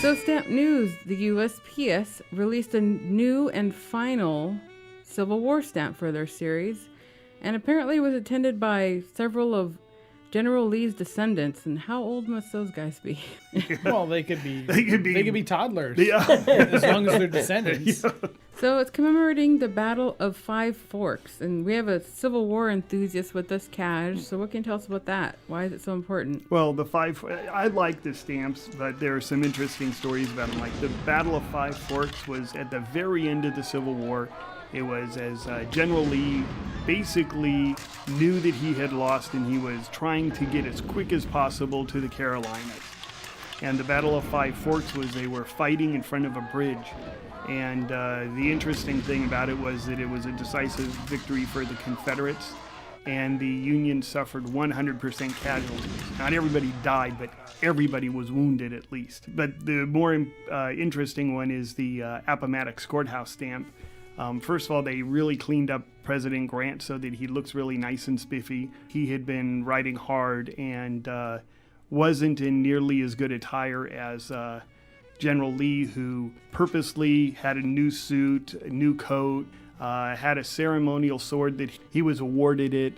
So, Stamp News, the USPS released a new and final Civil War stamp for their series, and apparently was attended by several of General Lee's descendants. And how old must those guys be? Well, they could be toddlers. Yeah. As long as they're descendants. Yeah. So it's commemorating the Battle of Five Forks, and we have a Civil War enthusiast with us, Cash. So what can you tell us about that? Why is it so important? Well, I like the stamps, but there are some interesting stories about them. Like the Battle of Five Forks was at the very end of the Civil War. It was as General Lee basically knew that he had lost, and he was trying to get as quick as possible to the Carolinas. And the Battle of Five Forks was they were fighting in front of a bridge. And the interesting thing about it was that it was a decisive victory for the Confederates, and the Union suffered 100% casualties. Not everybody died, but everybody was wounded at least. But the more interesting one is the Appomattox Courthouse stamp. First of all, they really cleaned up President Grant so that he looks really nice and spiffy. He had been riding hard and wasn't in nearly as good attire as General Lee, who purposely had a new suit, a new coat, had a ceremonial sword that he was awarded it.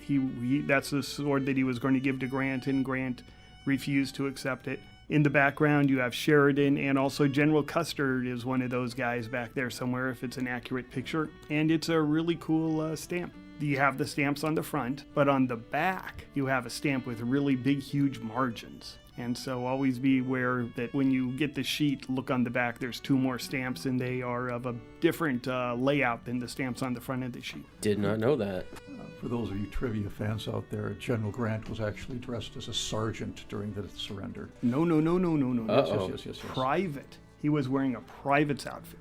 That's the sword that he was going to give to Grant, and Grant refused to accept it. In the background, you have Sheridan, and also General Custer is one of those guys back there somewhere, if it's an accurate picture. And it's a really cool stamp. You have the stamps on the front, but on the back, you have a stamp with really big, huge margins. And so always be aware that when you get the sheet, look on the back, there's two more stamps, and they are of a different layout than the stamps on the front of the sheet. Did not know that. For those of you trivia fans out there, General Grant was actually dressed as a sergeant during the surrender. No. Yes. Private. He was wearing a private's outfit.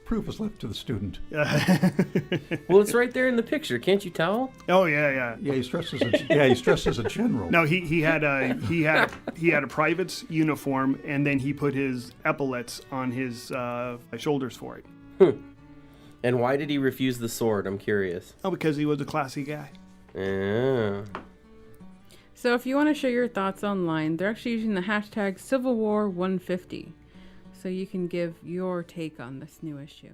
Proof is left to the student. Well, it's right there in the picture. Can't you tell? Oh yeah. Yeah, he's dressed as a general. No, he had a private's uniform, and then he put his epaulets on his shoulders for it. And why did he refuse the sword? I'm curious. Oh, because he was a classy guy. Yeah. So if you want to share your thoughts online, they're actually using the hashtag Civil War 150. So you can give your take on this new issue.